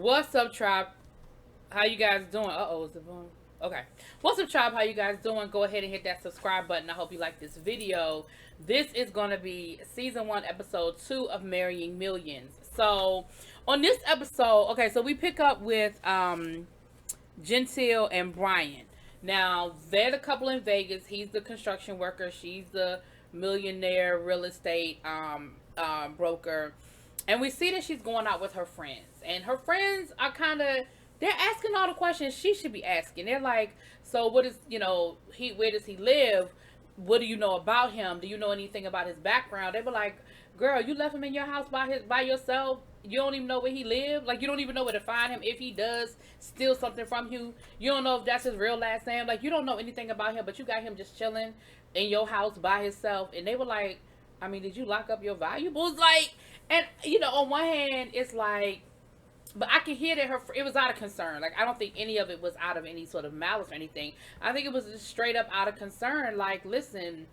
What's up, tribe? How you guys doing? Is it boom? Okay. What's up, tribe? How you guys doing? Go ahead and hit that subscribe button. I hope you like this video. This is going to be season 1, episode 2 of Marrying Millions. So, on this episode, okay, so we pick up with Gentile and Brian. Now, they're the couple in Vegas. He's the construction worker. She's the millionaire real estate broker. And we see that she's going out with her friends. And her friends are kind of, they're asking all the questions she should be asking. They're like, so what is, where does he live? What do you know about him? Do you know anything about his background? They were like, girl, you left him in your house by yourself. You don't even know where he lived. Like, you don't even know where to find him. If he does steal something from you, you don't know if that's his real last name. Like, you don't know anything about him, but you got him just chilling in your house by himself. And they were like, I mean, did you lock up your valuables? Like, and on one hand, it's like, but I can hear that it was out of concern. Like, I don't think any of it was out of any sort of malice or anything. I think it was just straight up out of concern. Like, listen,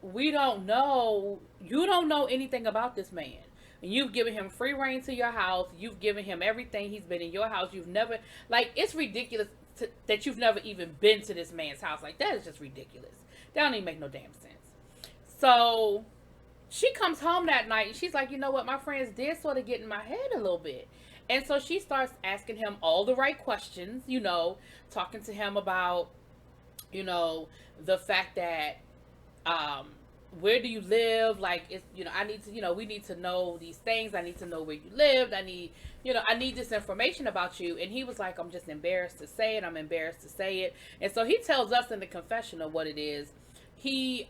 we don't know. You don't know anything about this man. You've given him free reign to your house. You've given him everything. He's been in your house. You've never, like, it's ridiculous that you've never even been to this man's house. Like, that is just ridiculous. That don't even make no damn sense. So she comes home that night and she's like, you know what, my friends did sort of get in my head a little bit. And so she starts asking him all the right questions, talking to him about, the fact that, where do you live? Like, it's, I need to, we need to know these things. I need to know where you lived. I need this information about you. And he was like, I'm just embarrassed to say it. I'm embarrassed to say it. And so he tells us in the confessional what it is. He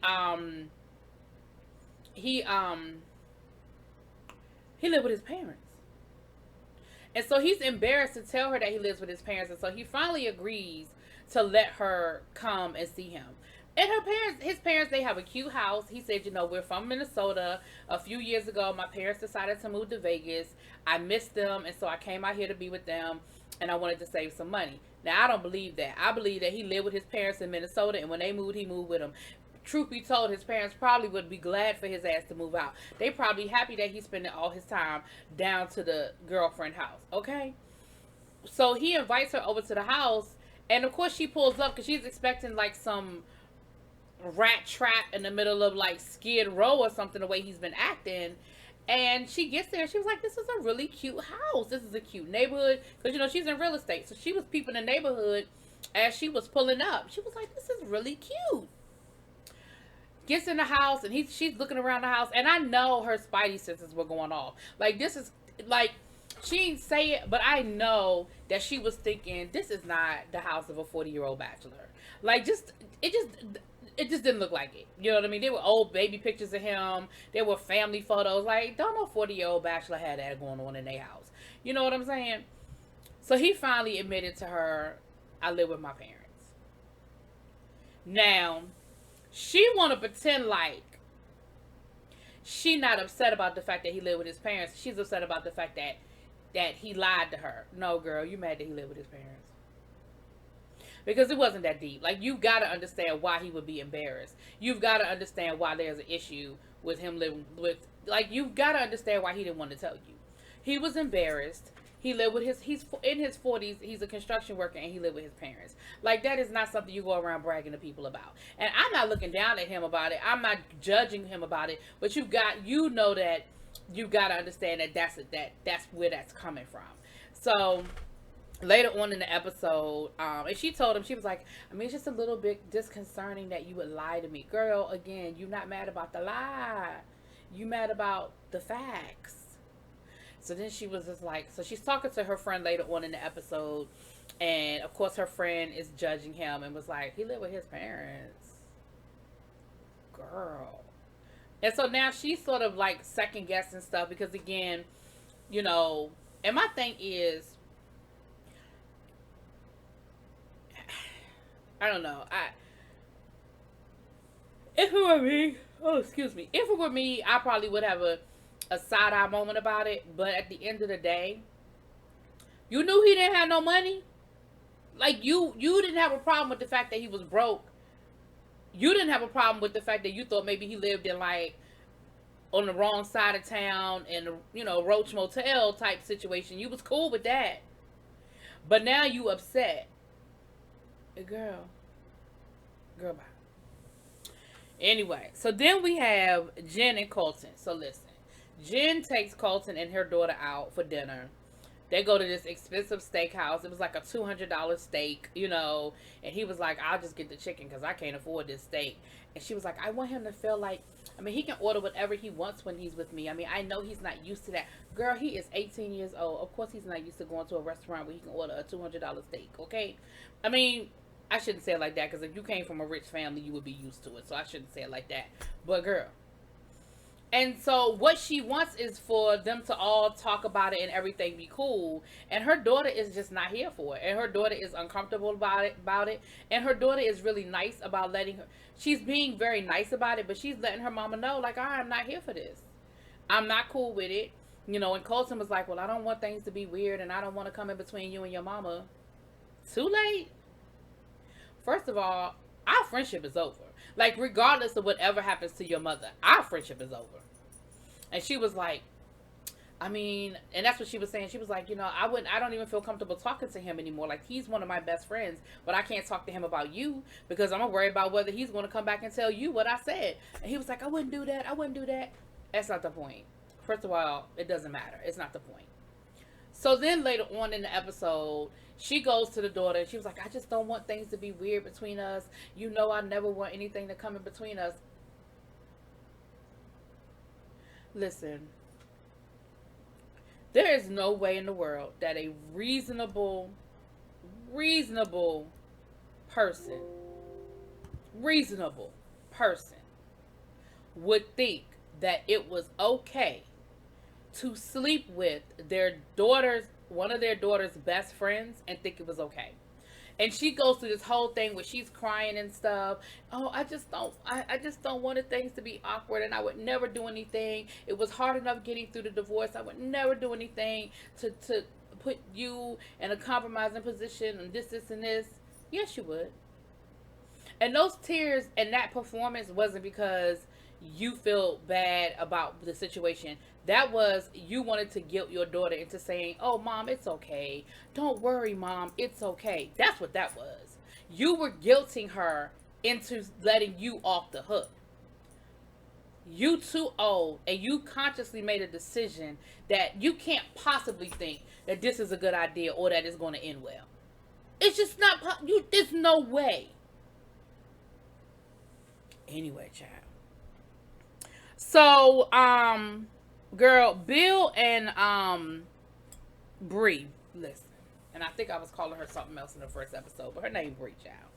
lived with his parents. And so he's embarrassed to tell her that he lives with his parents. And so he finally agrees to let her come and see him. And his parents, they have a cute house. He said, we're from Minnesota. A few years ago, my parents decided to move to Vegas. I missed them, and so I came out here to be with them, and I wanted to save some money. Now, I don't believe that. I believe that he lived with his parents in Minnesota, and when they moved, he moved with them. Truth be told, his parents probably would be glad for his ass to move out. They probably happy that he's spending all his time down to the girlfriend house, okay? So he invites her over to the house, and of course she pulls up because she's expecting like some rat trap in the middle of like Skid Row or something, the way he's been acting. And she gets there, she was like, this is a really cute house. This is a cute neighborhood. Because, she's in real estate. So she was peeping the neighborhood as she was pulling up. She was like, this is really cute. Gets in the house and she's looking around the house. And I know her spidey senses were going off. Like, this is, like, she didn't say it, but I know that she was thinking, this is not the house of a 40-year-old bachelor. Like, it just didn't look like it. You know what I mean? There were old baby pictures of him. There were family photos. Like, don't no 40-year-old bachelor had that going on in their house. You know what I'm saying? So he finally admitted to her, I live with my parents. Now, she want to pretend like she not upset about the fact that he lived with his parents. She's upset about the fact that he lied to her. No, girl, you mad that he lived with his parents. Because it wasn't that deep. Like, you've got to understand why he would be embarrassed. You've got to understand why there's an issue with him living with... Like, you've got to understand why he didn't want to tell you. He was embarrassed. He lived with he's in his 40s. He's a construction worker, and he lived with his parents. Like, that is not something you go around bragging to people about. And I'm not looking down at him about it. I'm not judging him about it. But you've got to understand that that's where that's coming from. So... later on in the episode, and she told him, she was like, I mean, it's just a little bit disconcerting that you would lie to me. Girl, again, you're not mad about the lie. You mad about the facts. So then she was just like, so she's talking to her friend later on in the episode, and of course her friend is judging him and was like, he lived with his parents. Girl. And so now she's sort of like second guessing stuff because, again, and my thing is, I don't know. If it were me, if it were me, I probably would have a side eye moment about it. But at the end of the day, you knew he didn't have no money. Like, you didn't have a problem with the fact that he was broke. You didn't have a problem with the fact that you thought maybe he lived in like on the wrong side of town in a, Roach Motel type situation. You was cool with that. But now you upset. Girl. Girl, bye. Anyway, so then we have Jen and Colton. So listen. Jen takes Colton and her daughter out for dinner. They go to this expensive steakhouse. It was like a $200 steak, and he was like, I'll just get the chicken because I can't afford this steak. And she was like, I want him to feel like, he can order whatever he wants when he's with me. I know he's not used to that. Girl, he is 18 years old. Of course he's not used to going to a restaurant where he can order a $200 steak, okay? I shouldn't say it like that because if you came from a rich family, you would be used to it. So I shouldn't say it like that. But girl. And so what she wants is for them to all talk about it and everything be cool. And her daughter is just not here for it. And her daughter is uncomfortable about it. And her daughter is really nice about letting her. She's being very nice about it, but she's letting her mama know, like, I'm not here for this. I'm not cool with it. And Colton was like, well, I don't want things to be weird and I don't want to come in between you and your mama. Too late. First of all, our friendship is over. Like, regardless of whatever happens to your mother, our friendship is over. And she was like, and that's what she was saying. She was like, I don't even feel comfortable talking to him anymore. Like, he's one of my best friends, but I can't talk to him about you because I'm worried about whether he's going to come back and tell you what I said. And he was like, I wouldn't do that. That's not the point. First of all, it doesn't matter. It's not the point. So then later on in the episode, she goes to the daughter and she was like, I just don't want things to be weird between us. I never want anything to come in between us. Listen, there is no way in the world that a reasonable person would think that it was okay to sleep with one of their daughter's best friends and think it was okay. And she goes through this whole thing where she's crying and stuff. Oh, I just don't want things to be awkward, and I would never do anything. It was hard enough getting through the divorce. I would never do anything to put you in a compromising position and this, and this. Yes, you would. And those tears and that performance wasn't because you feel bad about the situation. That was, you wanted to guilt your daughter into saying, oh, Mom, it's okay. Don't worry, Mom, it's okay. That's what that was. You were guilting her into letting you off the hook. You too old, and you consciously made a decision that you can't possibly think that this is a good idea or that it's going to end well. It's just not, there's no way. Anyway, child. So, girl, Bill and Bree, listen, and I think I was calling her something else in the first episode, but her name Bree, child.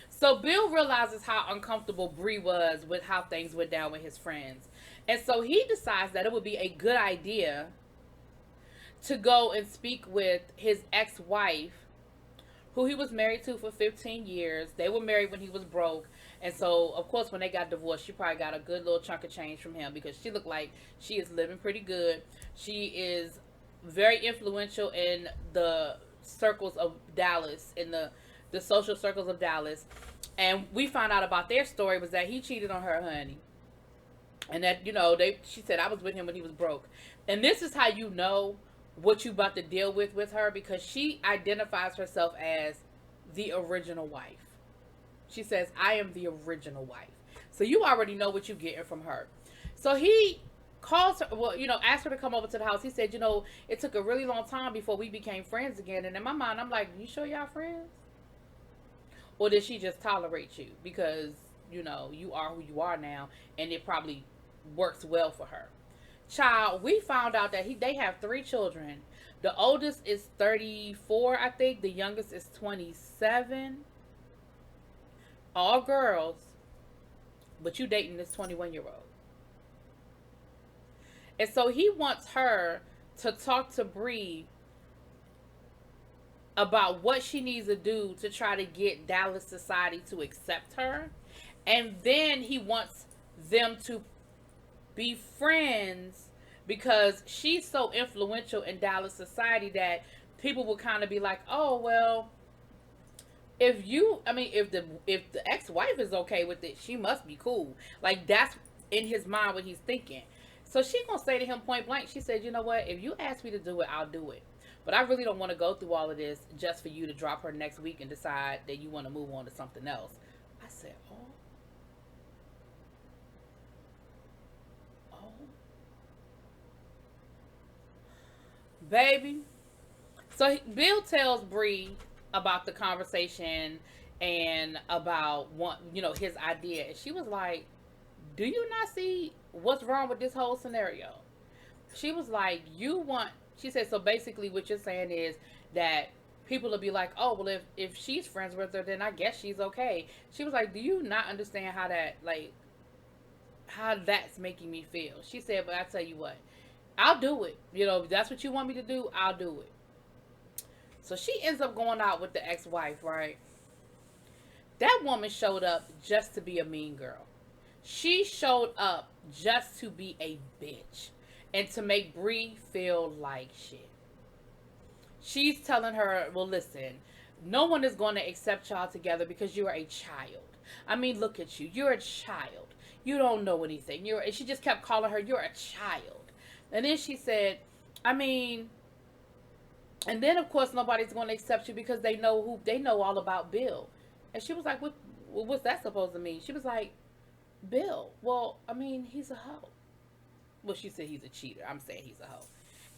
So Bill realizes how uncomfortable Bree was with how things went down with his friends, and so he decides that it would be a good idea to go and speak with his ex-wife, who he was married to for 15 years. They were married when he was broke. And so, of course, when they got divorced, she probably got a good little chunk of change from him because she looked like she is living pretty good. She is very influential in the circles of Dallas, in the social circles of Dallas. And we found out about their story was that he cheated on her, honey. And that, she said, I was with him when he was broke. And this is how you know what you about to deal with her, because she identifies herself as the original wife. She says, I am the original wife. So you already know what you're getting from her. So he calls her, asked her to come over to the house. He said, it took a really long time before we became friends again. And in my mind, I'm like, you sure y'all friends? Or did she just tolerate you because, you are who you are now, and it probably works well for her? Child, we found out that they have 3 children. The oldest is 34, I think. The youngest is 27. All girls, but you dating this 21-year-old. And so he wants her to talk to Bree about what she needs to do to try to get Dallas society to accept her. And then he wants them to be friends because she's so influential in Dallas society that people will kind of be like, oh, well, if the ex-wife is okay with it, she must be cool. Like, that's in his mind what he's thinking. So she gonna say to him point blank, she said, you know what, if you ask me to do it, I'll do it. But I really don't want to go through all of this just for you to drop her next week and decide that you want to move on to something else. I said, oh, baby. So Bill tells Bree about the conversation and about his idea, and she was like, "Do you not see what's wrong with this whole scenario?" She was like, "You want?" She said, "So basically, what you're saying is that people will be like, oh, well, if she's friends with her, then I guess she's okay." She was like, "Do you not understand how that's making me feel?" She said, "But I tell you what, I'll do it. If that's what you want me to do, I'll do it." So she ends up going out with the ex-wife, right? That woman showed up just to be a mean girl. She showed up just to be a bitch and to make Bree feel like shit. She's telling her, well, listen, no one is going to accept y'all together because you are a child. I mean, look at you. You're a child. You don't know anything. She just kept calling her, you're a child. And then she said, I mean, and then of course nobody's going to accept you because they know all about Bill. And she was like, what's that supposed to mean? She was like, Bill, well, I mean, he's a hoe. Well, she said he's a cheater. I'm saying he's a hoe.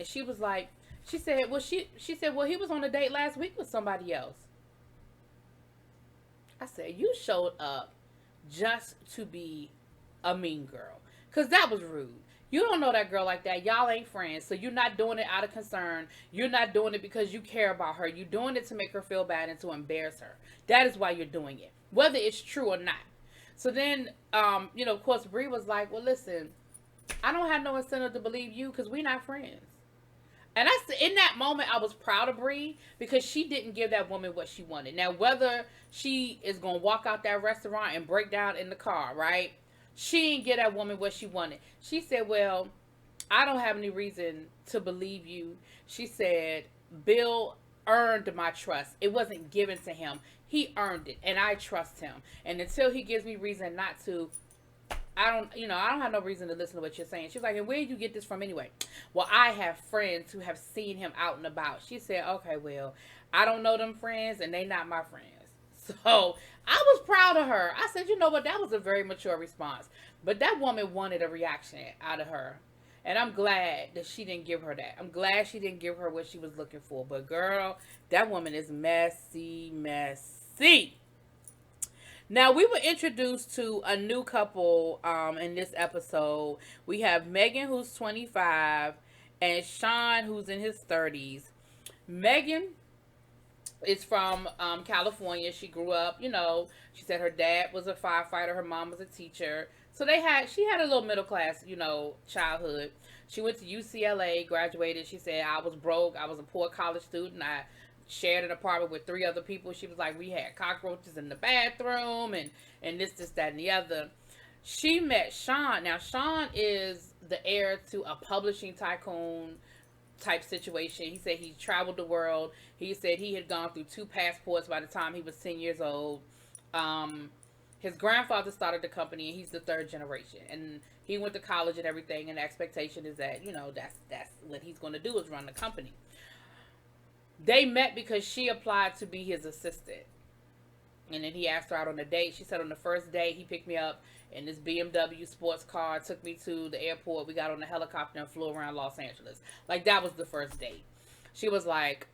And she was like, she said, well, he was on a date last week with somebody else. I said, you showed up just to be a mean girl. Because that was rude. You don't know that girl like that. Y'all ain't friends. So you're not doing it out of concern. You're not doing it because you care about her. You're doing it to make her feel bad and to embarrass her. That is why you're doing it. Whether it's true or not. So then, of course, Bree was like, well, listen, I don't have no incentive to believe you because we're not friends. And in that moment, I was proud of Bree because she didn't give that woman what she wanted. Now, whether she is going to walk out that restaurant and break down in the car, right? She didn't give that woman what she wanted. She said, well, I don't have any reason to believe you. She said, Bill earned my trust. It wasn't given to him. He earned it, and I trust him. And until he gives me reason not to, I don't have no reason to listen to what you're saying. She was like, and where did you get this from anyway? Well, I have friends who have seen him out and about. She said, okay, well, I don't know them friends, and they not my friends. So I was proud of her. I said, you know what? That was a very mature response. But that woman wanted a reaction out of her. And I'm glad that she didn't give her that. I'm glad she didn't give her what she was looking for. But girl, that woman is messy, messy. Now, we were introduced to a new couple in this episode. We have Megan, who's 25, and Sean, who's in his 30s. Megan is from California. She grew up, she said her dad was a firefighter, her mom was a teacher. So she had a little middle class, childhood. She went to UCLA, graduated. She said, I was broke. I was a poor college student. I shared an apartment with 3 other people. She was like, we had cockroaches in the bathroom and this, that, and the other. She met Sean. Now, Sean is the heir to a publishing tycoon type situation. He said he traveled the world. He said he had gone through 2 passports by the time he was 10 years old. His grandfather started the company, and he's the 3rd generation. And he went to college and everything, and the expectation is that, that's what he's going to do is run the company. They met because she applied to be his assistant. And then he asked her out on a date. She said on the first date, he picked me up in this BMW sports car, took me to the airport. We got on a helicopter and flew around Los Angeles. Like, that was the first date. She was like,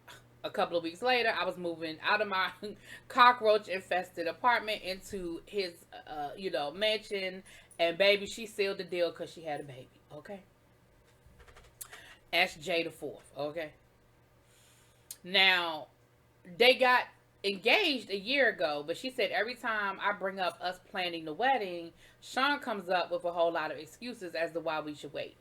a couple of weeks later, I was moving out of my cockroach-infested apartment into his, mansion. And, baby, she sealed the deal because she had a baby, okay? SJ the 4th, okay? Now, they got engaged a year ago, but she said every time I bring up us planning the wedding, Sean comes up with a whole lot of excuses as to why we should wait.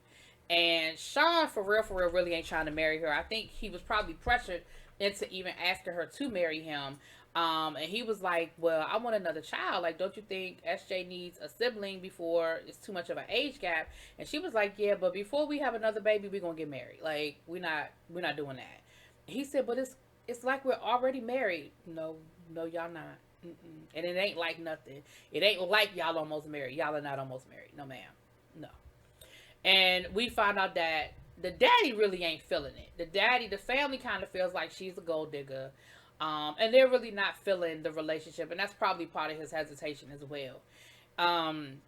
And Sean, for real, really ain't trying to marry her. I think he was probably pressured into even asking her to marry him. And he was like, well, I want another child. Like, don't you think SJ needs a sibling before it's too much of an age gap? And she was like, yeah, but before we have another baby, we're going to get married. Like, we're not doing that. He said, but it's like we're already married. No, y'all not. Mm-mm. And it ain't like nothing. It ain't like y'all almost married. Y'all are not almost married. No, ma'am. No. And we found out that the daddy really ain't feeling it. The family kind of feels like she's a gold digger. And they're really not feeling the relationship. And that's probably part of his hesitation as well. Um,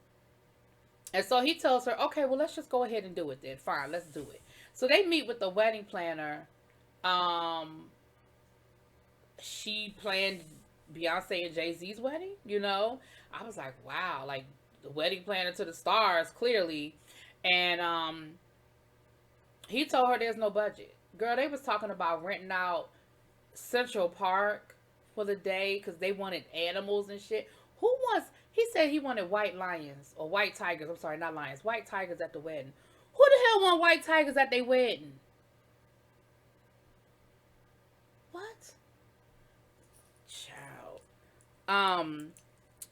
and so he tells her, okay, well, let's just go ahead and do it then. Fine, let's do it. So they meet with the wedding planner. Um, she planned Beyonce and Jay-Z's wedding, you know? I was like, wow, like the wedding planner to the stars, clearly. And he told her there's no budget. Girl, they was talking about renting out Central Park for the day because they wanted animals and shit. Who wants? He said he wanted white lions or white tigers. I'm sorry, not lions. White tigers at the wedding. Who the hell want white tigers at their wedding? What? Child.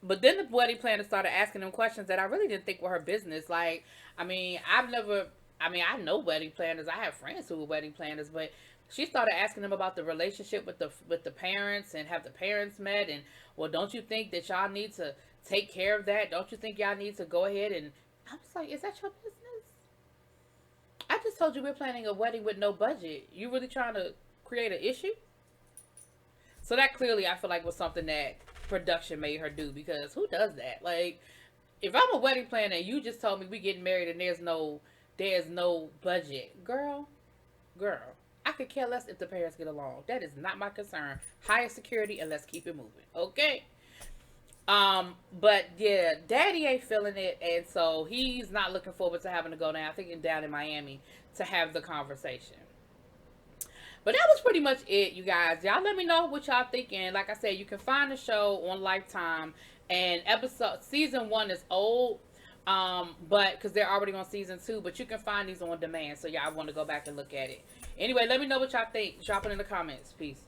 But then the wedding planner started asking them questions that I really didn't think were her business. Like, I mean, I know wedding planners. I have friends who are wedding planners, but she started asking them about the relationship with the parents and have the parents met, and well, don't you think that y'all need to take care of that? Don't you think y'all need to go ahead and I was like, is that your business? I just told you we're planning a wedding with no budget. You really trying to create an issue? So that clearly I feel like was something that production made her do, because who does that? Like, if I'm a wedding planner and you just told me we getting married and there's no budget, girl, I could care less if the parents get along. That is not my concern. Higher security and let's keep it moving. Okay. But yeah, daddy ain't feeling it, and so he's not looking forward to having to go down, I think down in Miami, to have the conversation. But that was pretty much it, you guys. Y'all let me know what y'all thinking. Like I said, you can find the show on Lifetime, and season 1 is old, but because they're already on season 2, but you can find these on demand, so y'all want to go back and look at it. Anyway, let me know what y'all think. Drop it in the comments. Peace.